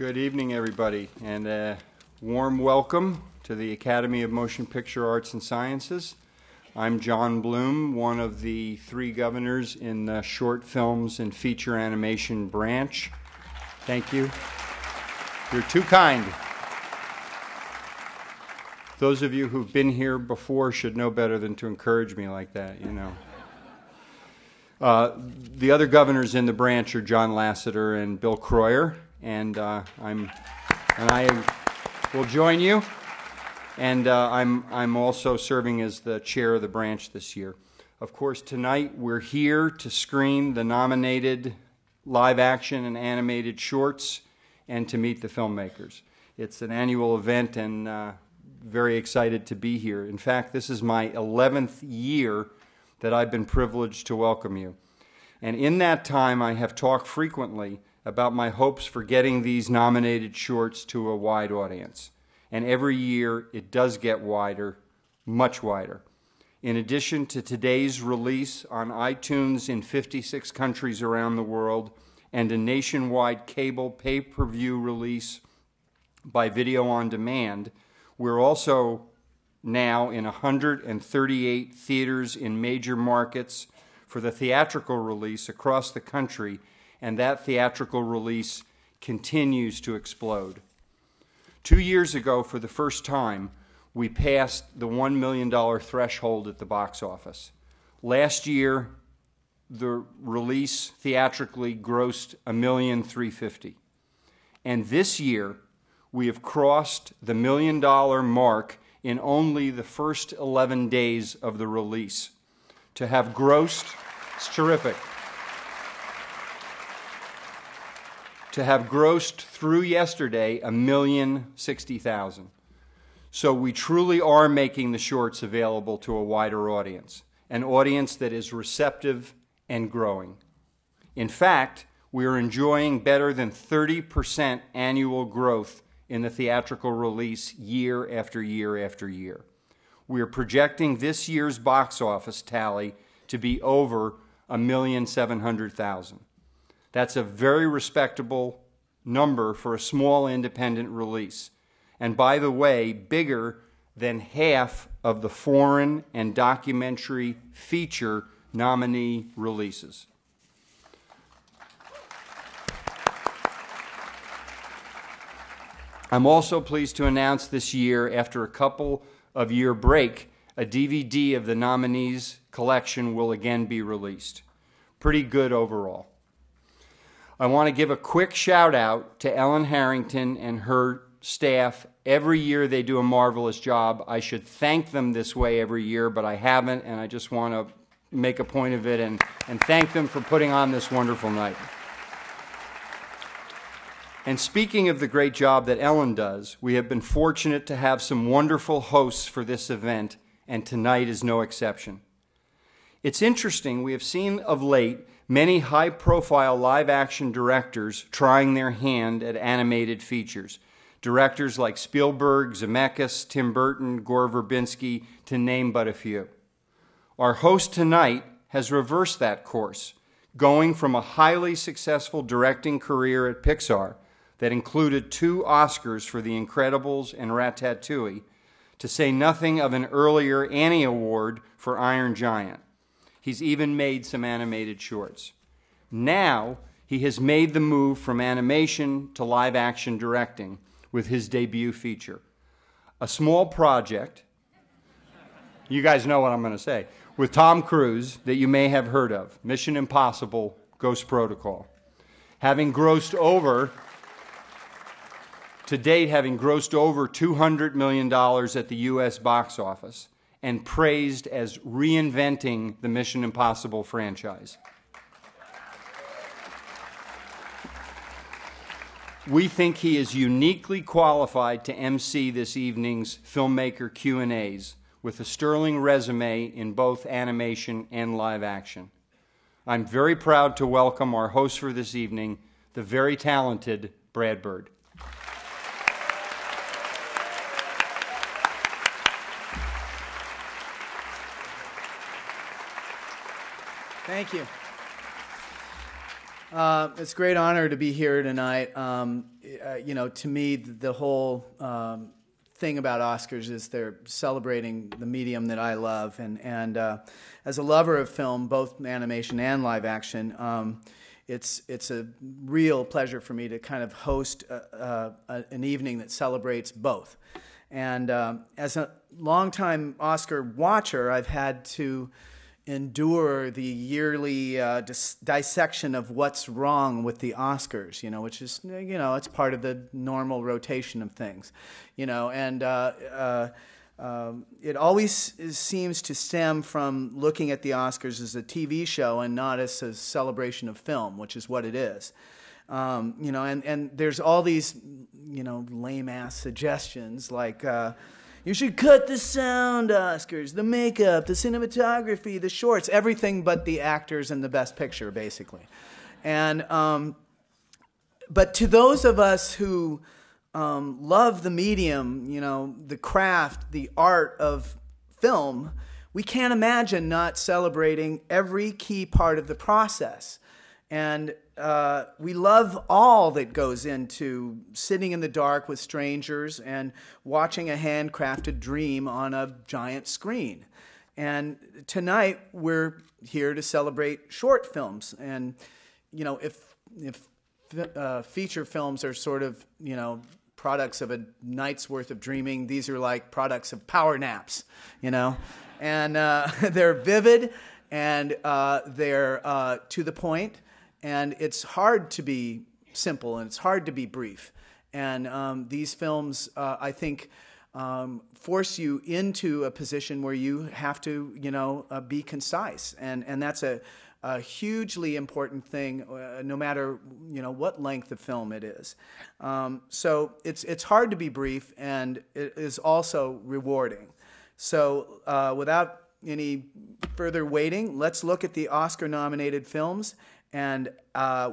Good evening, everybody, and a warm welcome to the Academy of Motion Picture Arts and Sciences. I'm John Bloom, one of the three governors in the short films and feature animation branch. Thank you. You're too kind. Those of you who've been here before should know better than to encourage me like that, you know. The other governors in the branch are John Lasseter and Bill Croyer, and I will join you. And I'm also serving as the chair of the branch this year. Of course, tonight we're here to screen the nominated live action and animated shorts and to meet the filmmakers. It's an annual event, and very excited to be here. In fact, this is my 11th year that I've been privileged to welcome you. And in that time, I have talked frequently about my hopes for getting these nominated shorts to a wide audience. And every year, it does get wider, much wider. In addition to today's release on iTunes in 56 countries around the world and a nationwide cable pay-per-view release by video on demand, we're also now in 138 theaters in major markets for the theatrical release across the country, and that theatrical release continues to explode. 2 years ago, for the first time, we passed the $1 million threshold at the box office. Last year, the release theatrically grossed $1,350,000. And this year, we have crossed the $1 million mark in only the first 11 days of the release. To have grossed, it's terrific. To have grossed through yesterday $1,060,000. So we truly are making the shorts available to a wider audience, an audience that is receptive and growing. In fact, we are enjoying better than 30% annual growth in the theatrical release year after year after year. We are projecting this year's box office tally to be over $1,700,000. That's a very respectable number for a small independent release. And by the way, bigger than half of the foreign and documentary feature nominee releases. I'm also pleased to announce this year, after a couple of year break, a DVD of the nominees' collection will again be released. Pretty good overall. I want to give a quick shout out to Ellen Harrington and her staff. Every year they do a marvelous job. I should thank them this way every year, but I haven't, and I just want to make a point of it and thank them for putting on this wonderful night. And speaking of the great job that Ellen does, we have been fortunate to have some wonderful hosts for this event, and tonight is no exception. It's interesting, we have seen of late many high-profile live-action directors trying their hand at animated features. Directors like Spielberg, Zemeckis, Tim Burton, Gore Verbinski, to name but a few. Our host tonight has reversed that course, going from a highly successful directing career at Pixar that included 2 Oscars for The Incredibles and Ratatouille, to say nothing of an earlier Annie Award for Iron Giant. He's even made some animated shorts. Now, he has made the move from animation to live-action directing with his debut feature. A small project, you guys know what I'm going to say, with Tom Cruise that you may have heard of, Mission Impossible: Ghost Protocol. Having grossed over $200 million at the U.S. box office, and praised as reinventing the Mission Impossible franchise. We think he is uniquely qualified to MC this evening's filmmaker Q&As with a sterling resume in both animation and live action. I'm very proud to welcome our host for this evening, the very talented Brad Bird. Thank you. It's a great honor to be here tonight. To me, the whole thing about Oscars is they're celebrating the medium that I love, and as a lover of film, both animation and live action, it's a real pleasure for me to kind of host an evening that celebrates both. And as a longtime Oscar watcher, I've had to endure the yearly dissection of what's wrong with the Oscars, which is, it's part of the normal rotation of things, and it always seems to stem from looking at the Oscars as a TV show and not as a celebration of film, which is what it is. And there's all these, lame-ass suggestions like, you should cut the sound Oscars, the makeup, the cinematography, the shorts, everything but the actors and the best picture, basically. And but to those of us who love the medium, the craft, the art of film, we can't imagine not celebrating every key part of the process. And we love all that goes into sitting in the dark with strangers and watching a handcrafted dream on a giant screen. And tonight we're here to celebrate short films. And if feature films are sort of products of a night's worth of dreaming, these are like products of power naps. And they're vivid and they're to the point. And it's hard to be simple, and it's hard to be brief. And these films, I think, force you into a position where you have to, be concise. And that's a hugely important thing, no matter, what length of film it is. So it's hard to be brief, and it is also rewarding. So without any further waiting, let's look at the Oscar-nominated films, and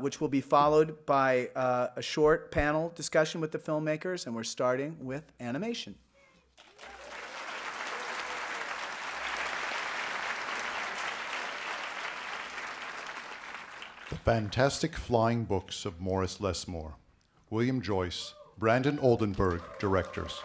which will be followed by a short panel discussion with the filmmakers, and we're starting with animation. The Fantastic Flying Books of Morris LESSMORE. William Joyce, Brandon Oldenburg, directors.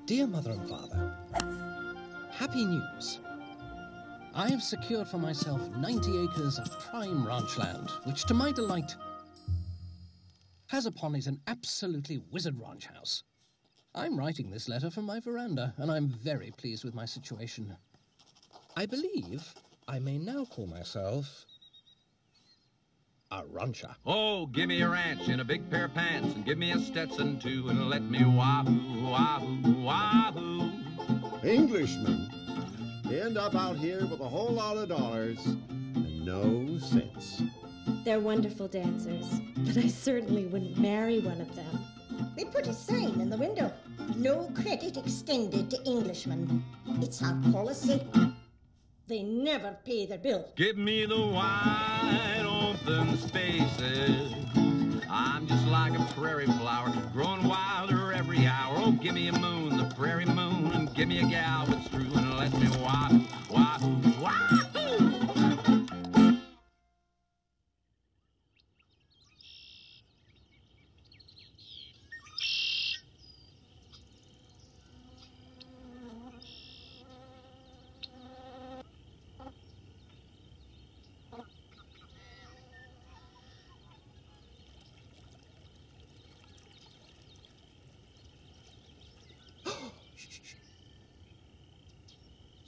Dear Mother and Father, happy news. I have secured for myself 90 acres of prime ranch land, which to my delight has upon it an absolutely wizard ranch house. I'm writing this letter from my veranda, and I'm very pleased with my situation. I believe I may now call myself a rancher. Oh, give me a ranch and a big pair of pants, and give me a Stetson too, and let me wahoo, wahoo, wahoo. Englishmen end up out here with a whole lot of dollars and no sense. They're wonderful dancers, but I certainly wouldn't marry one of them. We put a sign in the window. No credit extended to Englishmen. It's our policy. They never pay their bill. Give me the wide open spaces. I'm just like a prairie flower, growing wilder every hour. Oh, give me a moon, the prairie moon, and give me a gal that's true, and let me wahoo, wahoo, wahoo.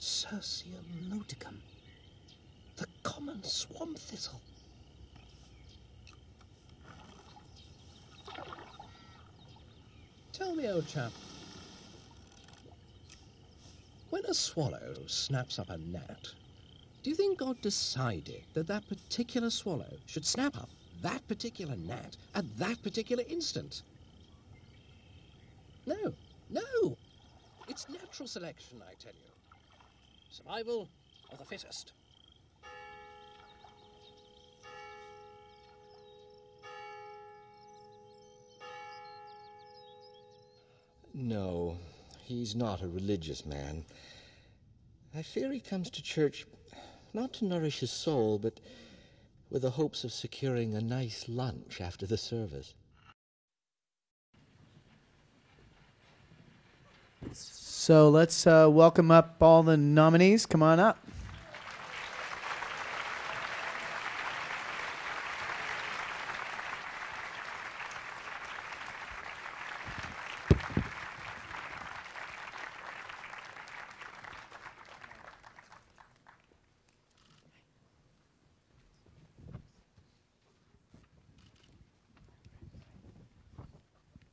Cirsium noticum, the common swamp thistle. Tell me, old chap, when a swallow snaps up a gnat, do you think God decided that that particular swallow should snap up that particular gnat at that particular instant? No, no. It's natural selection, I tell you. Survival of the fittest. No, he's not a religious man. I fear he comes to church not to nourish his soul, but with the hopes of securing a nice lunch after the service. So let's welcome up all the nominees. Come on up.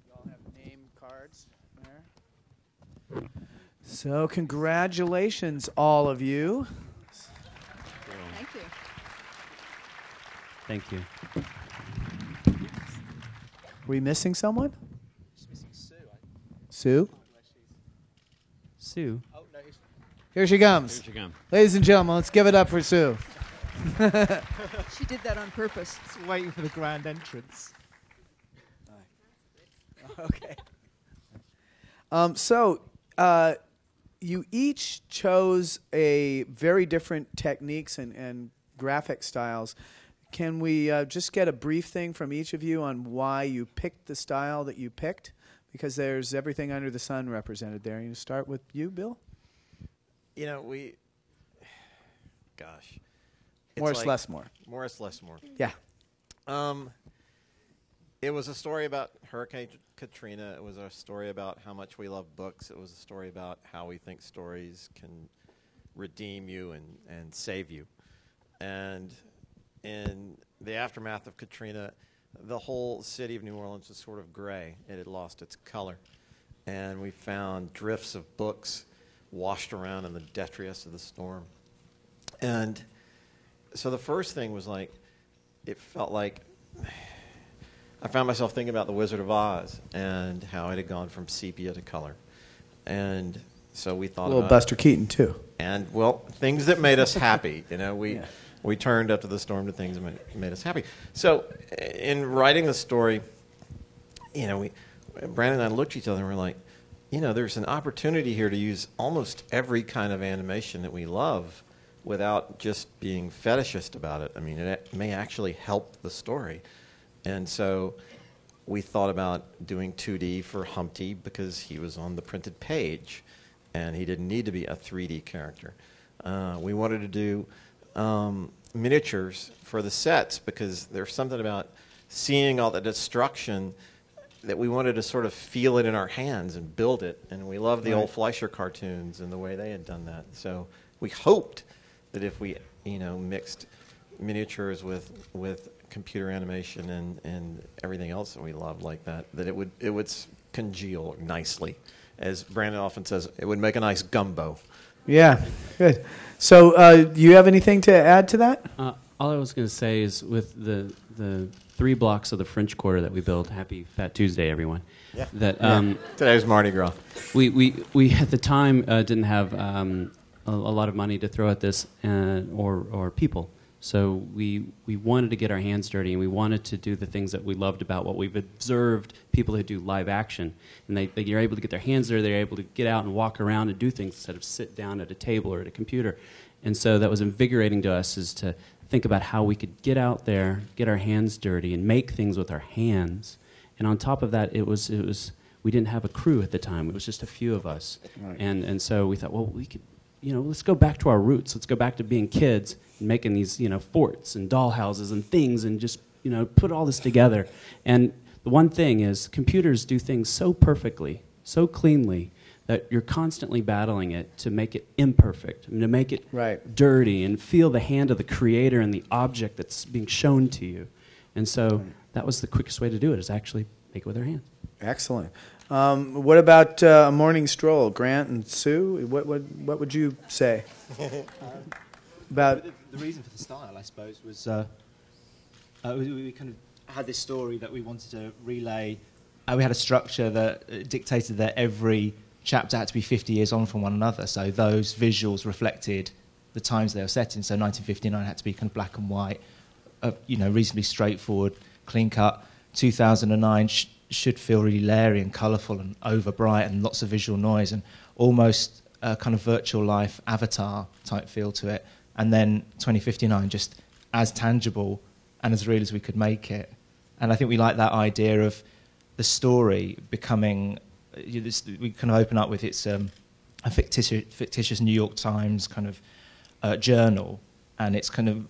You all have name cards there. So congratulations, all of you. Thank you. Thank you. Are we missing someone? Just missing Sue. Sue? Sue. Here she comes. Here she comes. Ladies and gentlemen, let's give it up for Sue. She did that on purpose. Just waiting for the grand entrance. Okay. You each chose a very different techniques and graphic styles. Can we just get a brief thing from each of you on why you picked the style that you picked? Because there's everything under the sun represented there. You start with you, Bill? You know, gosh. Morris LESSMORE. Morris LESSMORE. Yeah. It was a story about Hurricane Katrina. It was a story about how much we love books. It was a story about how we think stories can redeem you and save you. And in the aftermath of Katrina, the whole city of New Orleans was sort of gray. It had lost its color. And we found drifts of books washed around in the detritus of the storm. And so the first thing was like, it felt like I found myself thinking about The Wizard of Oz and how it had gone from sepia to color. And so we thought a little Buster Keaton, too. And, well, things that made us happy. You know, we turned after the storm to things that made us happy. So in writing the story, you know, Brandon and I looked at each other and we're like, you know, there's an opportunity here to use almost every kind of animation that we love without just being fetishist about it. I mean, it may actually help the story. And so we thought about doing 2D for Humpty because he was on the printed page and he didn't need to be a 3D character. We wanted to do miniatures for the sets because there's something about seeing all the destruction that we wanted to sort of feel it in our hands and build it. And we love the old Fleischer cartoons and the way they had done that. So we hoped that if we, you know, mixed miniatures with computer animation and everything else that we love like that, that it would congeal nicely. As Brandon often says, it would make a nice gumbo. Yeah, good. So do you have anything to add to that? All I was going to say is with the 3 blocks of the French Quarter that we built, Happy Fat Tuesday, everyone. Yeah. That Today's Mardi Gras. We at the time didn't have a lot of money to throw at this or people. So we wanted to get our hands dirty, and we wanted to do the things that we loved about what we've observed people who do live action. And they're able to get their hands dirty, they're able to get out and walk around and do things instead of sit down at a table or at a computer. And so that was invigorating to us, is to think about how we could get out there, get our hands dirty, and make things with our hands. And on top of that, it was we didn't have a crew at the time. It was just a few of us. Right. And so we thought, well, we could, you know, let's go back to our roots. Let's go back to being kids and making these, you know, forts and dollhouses and things and just, you know, put all this together. And the one thing is computers do things so perfectly, so cleanly, that you're constantly battling it to make it imperfect, and to make it dirty, and feel the hand of the creator and the object that's being shown to you. And so that was the quickest way to do it, is actually make it with our hands. Excellent. What about a morning stroll, Grant and Sue? What would you say about the reason for the style? I suppose was we kind of had this story that we wanted to relay. We had a structure that dictated that every chapter had to be 50 years on from one another. So those visuals reflected the times they were set in. So 1959 had to be kind of black and white, you know, reasonably straightforward, clean cut. 2009 should feel really leery and colourful and over bright and lots of visual noise and almost a kind of virtual life avatar type feel to it. And then 2059 just as tangible and as real as we could make it. And I think we like that idea of the story becoming, we kind of open up with it's a fictitious New York Times kind of journal, and it's kind of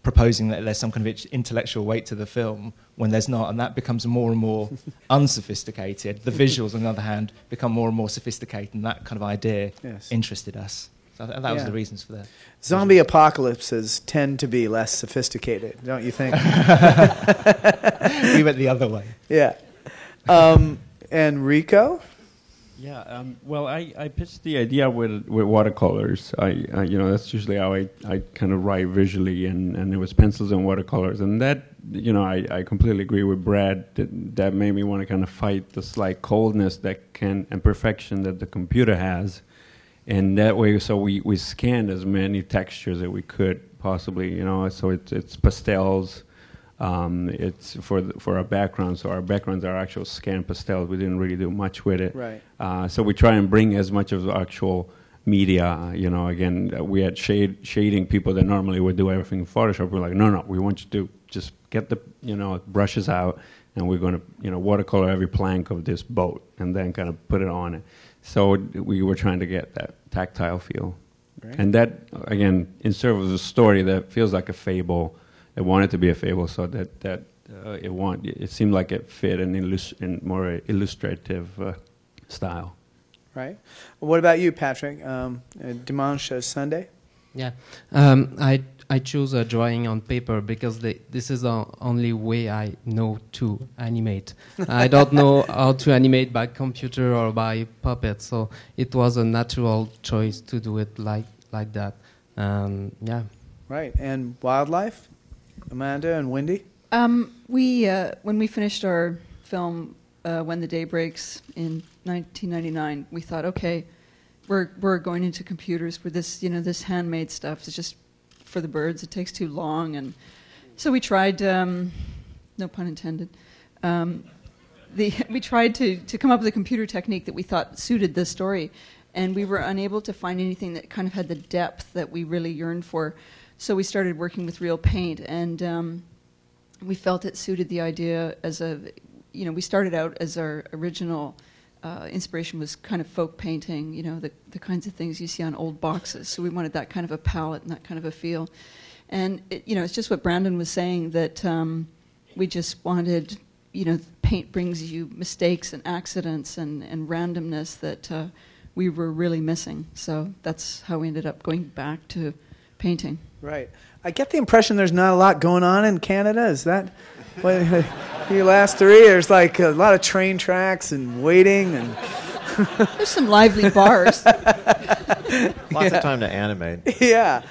proposing that there's some kind of intellectual weight to the film when there's not, and that becomes more and more unsophisticated. The visuals, on the other hand, become more and more sophisticated, and that kind of idea interested us. So that was the reasons for that. Zombie apocalypses tend to be less sophisticated, don't you think? We went the other way. Yeah. Enrico? Yeah, well, I pitched the idea with watercolors. You know, that's usually how I kind of write visually, and it was pencils and watercolors. And that, you know, I completely agree with Brad. That made me want to kind of fight the slight coldness and perfection that the computer has. And that way, so we scanned as many textures that we could possibly, you know. So it's pastels. It's for our background. So our backgrounds are actual scanned pastels. We didn't really do much with it. Right. So we try and bring as much of the actual media. You know, again, we had shading people that normally would do everything in Photoshop. We're like, no, we want you to just get the brushes out, and we're going to watercolor every plank of this boat, and then kind of put it on it. So we were trying to get that tactile feel. Right. And that, again, in service of a story that feels like a fable. I wanted to be a fable, so that it seemed like it fit in more illustrative style. Right. What about you, Patrick? Dimanche Sunday? Yeah. I chose drawing on paper because this is the only way I know to animate. I don't know how to animate by computer or by puppet, so it was a natural choice to do it like that. Yeah. Right. And wildlife? Amanda and Wendy? We when we finished our film When the Day Breaks in 1999, we thought, okay, we're going into computers with this, this handmade stuff. It's just for the birds. It takes too long, and so we tried. No pun intended. We tried to come up with a computer technique that we thought suited the story, and we were unable to find anything that kind of had the depth that we really yearned for. So we started working with real paint, and we felt it suited the idea as we started out as our original inspiration was kind of folk painting, the kinds of things you see on old boxes. So we wanted that kind of a palette and that kind of a feel. And, it's just what Brandon was saying, that we just wanted, paint brings you mistakes and accidents and randomness that we were really missing. So that's how we ended up going back to painting. Right. I get the impression there's not a lot going on in Canada. Is that the last three? There's like a lot of train tracks and waiting, and there's some lively bars. Lots of time to animate. Yeah.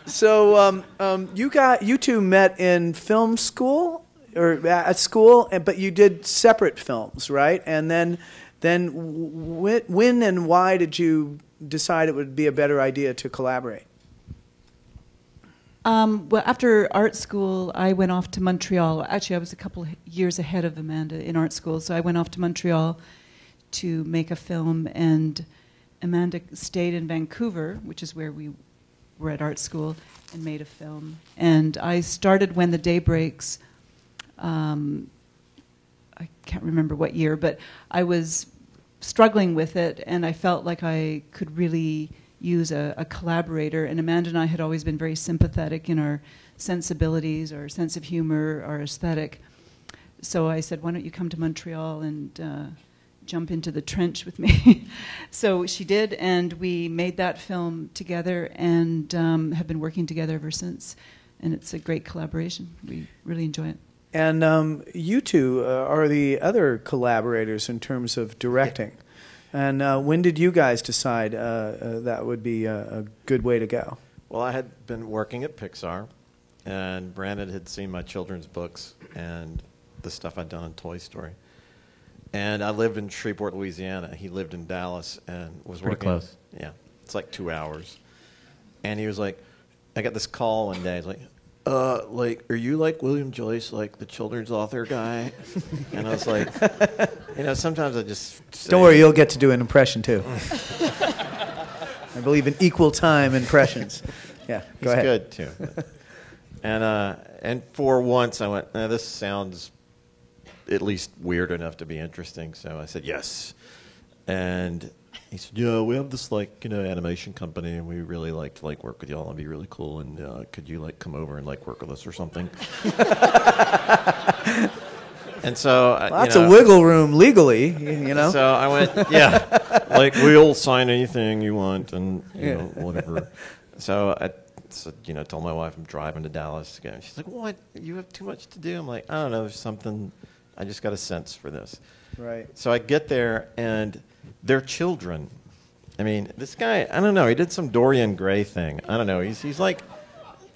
So you two met in film school or at school, but you did separate films, right? And then when and why did you decide it would be a better idea to collaborate? Well, after art school, I went off to Montreal. Actually, I was a couple of years ahead of Amanda in art school, so I went off to Montreal to make a film, and Amanda stayed in Vancouver, which is where we were at art school, and made a film. And I started When the Day Breaks, I can't remember what year, but I was struggling with it, and I felt like I could really use a collaborator, and Amanda and I had always been very sympathetic in our sensibilities, our sense of humor, our aesthetic. So I said, why don't you come to Montreal and jump into the trench with me? So she did, and we made that film together and have been working together ever since, and it's a great collaboration. We really enjoy it. And you two are the other collaborators in terms of directing. And when did you guys decide that would be a good way to go? Well, I had been working at Pixar, and Brandon had seen my children's books and the stuff I'd done on Toy Story. And I lived in Shreveport, Louisiana. He lived in Dallas and was Pretty working. close. Yeah, it's like 2 hours. And he was like, I got this call one day. He's like, are you like William Joyce, like the children's author guy? And I was like, sometimes I just say, don't worry, you'll get to do an impression too. I believe in equal time impressions. Yeah, go ahead. He's good too. And for once I went, this sounds at least weird enough to be interesting. So I said yes. And he said, yeah, we have this animation company, and we really like to work with y'all. It'd be really cool. And could you come over and work with us or something? And so lots of wiggle room legally, So I went, yeah, we'll sign anything you want, and whatever. So I told my wife I'm driving to Dallas again. She's like, what? You have too much to do? I'm like, I don't know. There's something. I just got a sense for this. Right. So I get there, and they're children. I mean, this guy, I don't know. He did some Dorian Gray thing. I don't know. He's like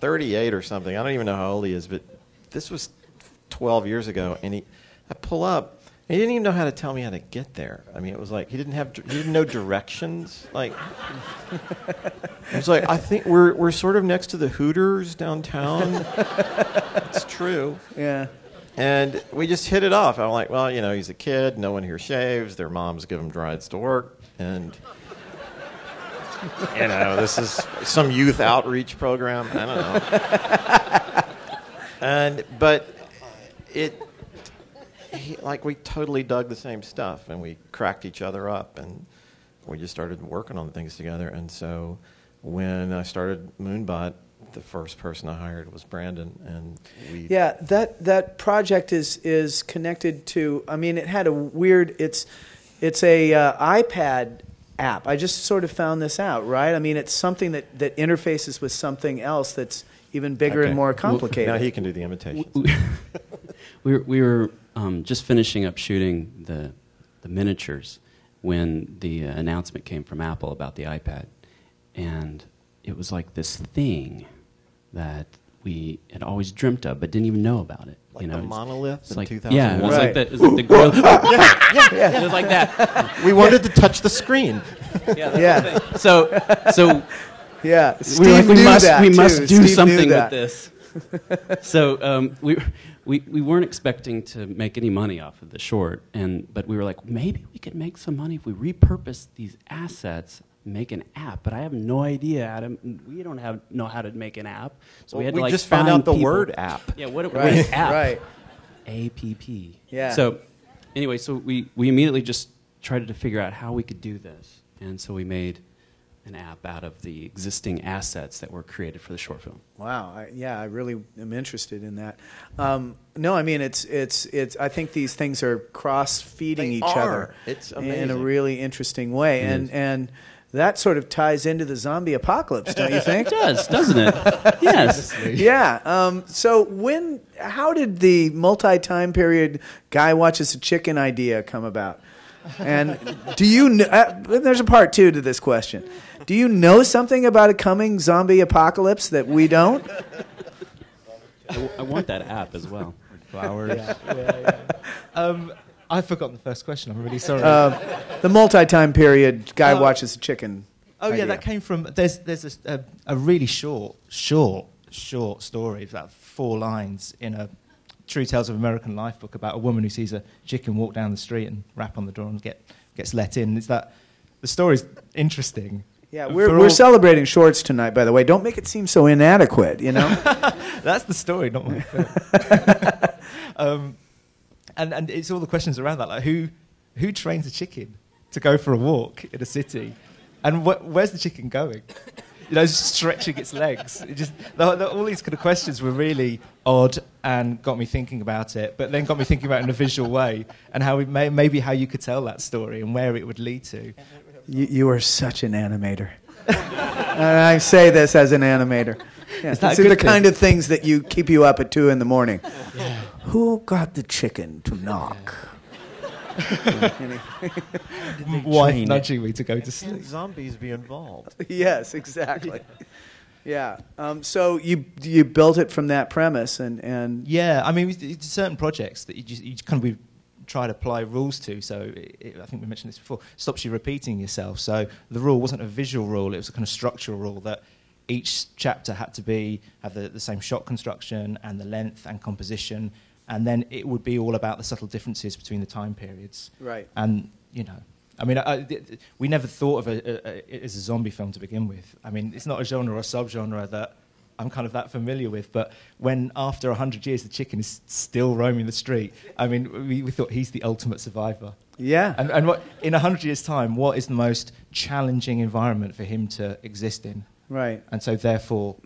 38 or something. I don't even know how old he is, but this was 12 years ago. And I pull up, He didn't even know how to tell me how to get there. I mean, it was like he didn't know directions. Like, it was like, I think we're sort of next to the Hooters downtown. It's true. Yeah. And we just hit it off. I'm like, well, he's a kid. No one here shaves. Their moms give him rides to work, and this is some youth outreach program. I don't know. But we totally dug the same stuff, and we cracked each other up, and we just started working on things together. And so when I started Moonbot, the first person I hired was Brandon, and we... Yeah, that project is connected to... I mean, it had a weird... It's a iPad app. I just sort of found this out, right? I mean, it's something that interfaces with something else that's even bigger and more complicated. Now he can do the imitation. We were just finishing up shooting the miniatures when the announcement came from Apple about the iPad, and it was like this thing that we had always dreamt of but didn't even know about it. Like the monolith in 2001? Yeah, it was like that. It was like the growth. Yeah. It was like that. We wanted to touch the screen. Yeah. So yeah, we must do something with this. So we weren't expecting to make any money off of the short, but we were like, maybe we could make some money if we repurpose these assets, make an app. But I have no idea how to. We don't know how to make an app, so we had to just found out the people. word app. Yeah, what is app? Right. APP. Yeah. So anyway, so we immediately just tried to figure out how we could do this, and so we made an app out of the existing assets that were created for the short film. Wow, I really am interested in that. No, I mean it's. I think these things are cross-feeding each other. It's amazing in a really interesting way, and that sort of ties into the zombie apocalypse, don't you think? It does, doesn't it? Yes. Yeah. So how did the multi-time period guy watches a chicken idea come about? And do you know, there's a part two to this question. Do you know something about a coming zombie apocalypse that we don't? I want that app as well. Flowers. I've forgotten the first question. I'm really sorry. The multi-time period guy watches a chicken. Oh yeah, that came from. There's a really short story, about 4 lines in a True Tales of American Life book about a woman who sees a chicken walk down the street and rap on the door and gets let in. It's that the story's interesting. Yeah, we're celebrating shorts tonight, by the way. Don't make it seem so inadequate, That's the story, not my film. And it's all the questions around that, like who trains a chicken to go for a walk in a city, and where's the chicken going? Just stretching its legs. All these kind of questions were really odd and got me thinking about it, but then got me thinking about it in a visual way and how maybe how you could tell that story and where it would lead to. You are such an animator. And I say this as an animator. Yeah, these are the kind of things that keep you up at 2 a.m. Yeah. Who got the chicken to knock? Wife nudging me to go to sleep. Can zombies be involved? Yes, exactly. Yeah. So you built it from that premise, and yeah. I mean, certain projects that you kind of try to apply rules to. So I think we mentioned this before. Stops you repeating yourself. So the rule wasn't a visual rule; it was a kind of structural rule that each chapter had to have the same shot construction and the length and composition. And then it would be all about the subtle differences between the time periods. Right. And, I mean, we never thought of it as a zombie film to begin with. I mean, it's not a genre or subgenre that I'm kind of that familiar with. But when, after 100 years, the chicken is still roaming the street, I mean, we thought he's the ultimate survivor. Yeah. And what, in 100 years' time, what is the most challenging environment for him to exist in? Right. And so, therefore...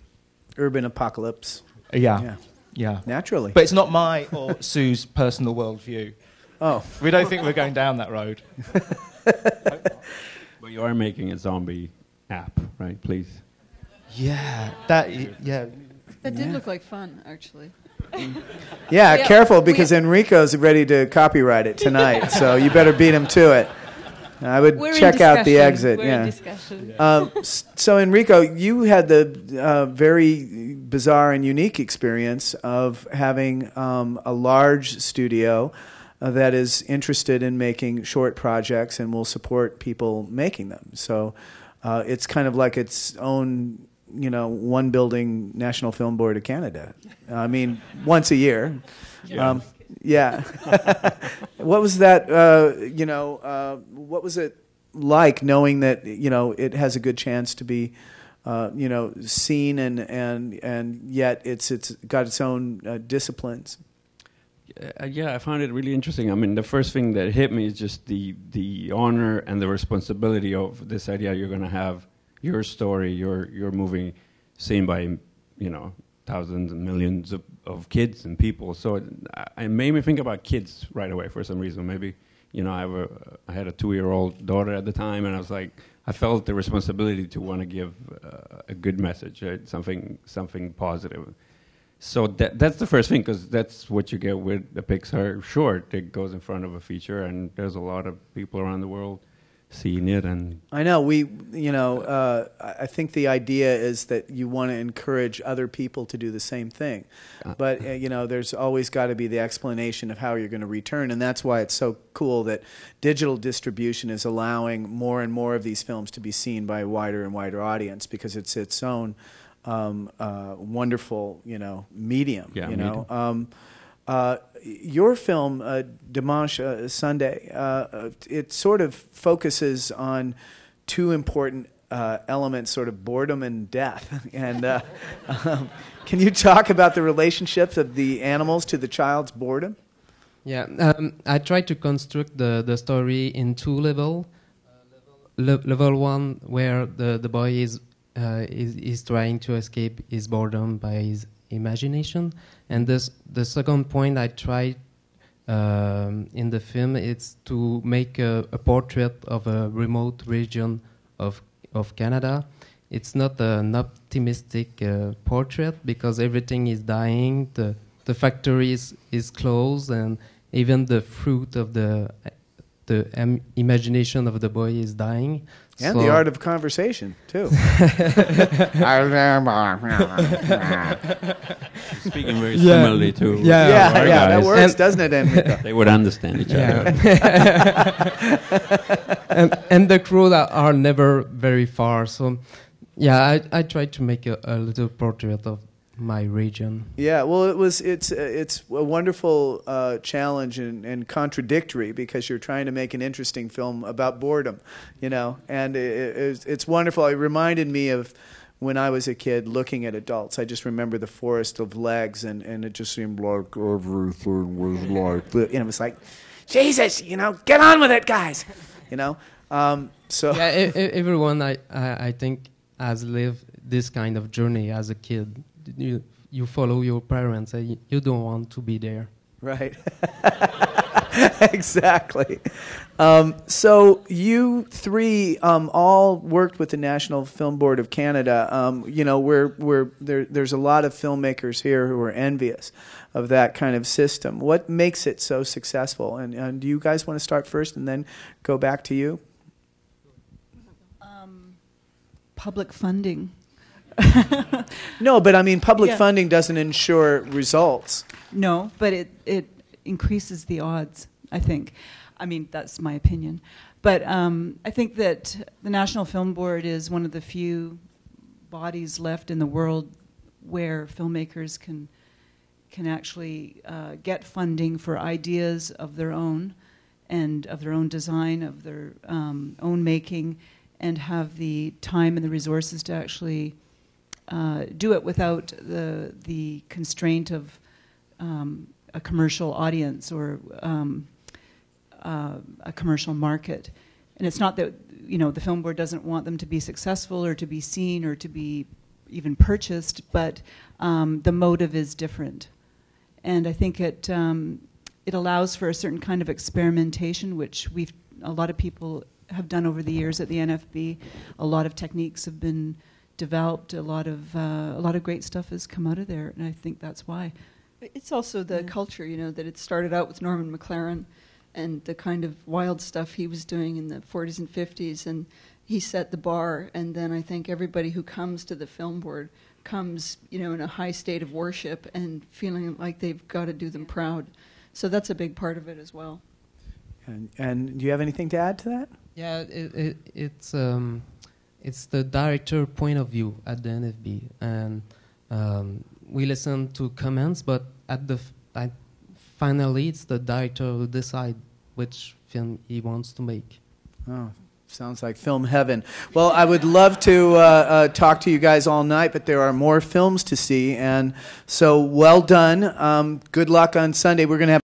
Urban apocalypse. Yeah. Naturally. But it's not my or Sue's personal worldview. Oh. We don't think we're going down that road. But you are making a zombie app, right? Please. Yeah. That did look like fun, actually. Yeah, careful, because Enrico's ready to copyright it tonight, so you better beat him to it. I would check out the exit. We're in discussion. So Enrico, you had the very bizarre and unique experience of having a large studio that is interested in making short projects and will support people making them. So it's kind of like its own, one building National Film Board of Canada. I mean, once a year. Yeah. Yeah. What was that, what was it like knowing that, it has a good chance to be, seen and yet it's got its own disciplines? Yeah, I found it really interesting. I mean, the first thing that hit me is just the honor and the responsibility of this idea you're going to have your story, your movie seen by, thousands and millions of kids and people. So it made me think about kids right away for some reason. Maybe, I had a 2-year-old daughter at the time, and I felt the responsibility to want to give a good message, right? something positive. So that's the first thing, because that's what you get with a Pixar short. It goes in front of a feature, and there's a lot of people around the world seeing it. And I know I think the idea is that you want to encourage other people to do the same thing, but there's always got to be the explanation of how you're going to return, and that's why it's so cool that digital distribution is allowing more and more of these films to be seen by a wider and wider audience, because it's its own wonderful, medium. Yeah, medium. Your film, DIMANCHE, Sunday, it sort of focuses on two important elements, sort of boredom and death. And can you talk about the relationships of the animals to the child's boredom? Yeah, I tried to construct the story in two levels. Level one, where the boy is trying to escape his boredom by his imagination, and the second point I tried in the film is to make a portrait of a remote region of Canada. It's not an optimistic portrait, because everything is dying. The factory is closed, and even the fruit of the imagination of the boy is dying. And so the art of conversation, too. Speaking very similarly to that works, doesn't it, Enrico? They would understand each other. and the crew are never very far. So, I tried to make a little portrait of my region. Yeah, well, it's a wonderful challenge and contradictory, because you're trying to make an interesting film about boredom, and it's wonderful. It reminded me of when I was a kid looking at adults. I just remember the forest of legs, and it just seemed like everything was like, it was like, Jesus, get on with it, guys, So everyone I think has lived this kind of journey as a kid. You follow your parents, and you don't want to be there. Right. Exactly. So you three all worked with the National Film Board of Canada. There's a lot of filmmakers here who are envious of that kind of system. What makes it so successful? And do you guys want to start first and then go back to you? Public funding. No, but I mean, public funding doesn't ensure results. No, but it increases the odds, I think. I mean, that's my opinion. But I think that the National Film Board is one of the few bodies left in the world where filmmakers can actually get funding for ideas of their own and of their own design, of their own making, and have the time and the resources to actually do it without the constraint of a commercial audience or a commercial market. And it's not that the film board doesn't want them to be successful or to be seen or to be even purchased, but the motive is different. And I think it allows for a certain kind of experimentation, which a lot of people have done over the years at the NFB. A lot of techniques have been developed. A lot of great stuff has come out of there, and I think that's why. It's also the culture, that it started out with Norman McLaren and the kind of wild stuff he was doing in the 40s and 50s, and he set the bar. And then I think everybody who comes to the film board comes, in a high state of worship and feeling like they've got to do them proud. So that's a big part of it as well. And do you have anything to add to that? Yeah, it's the director point of view at the NFB, and we listen to comments, but finally it's the director who decides which film he wants to make. Oh, sounds like film heaven. Well, I would love to talk to you guys all night, but there are more films to see, and so well done. Good luck on Sunday. We're going to have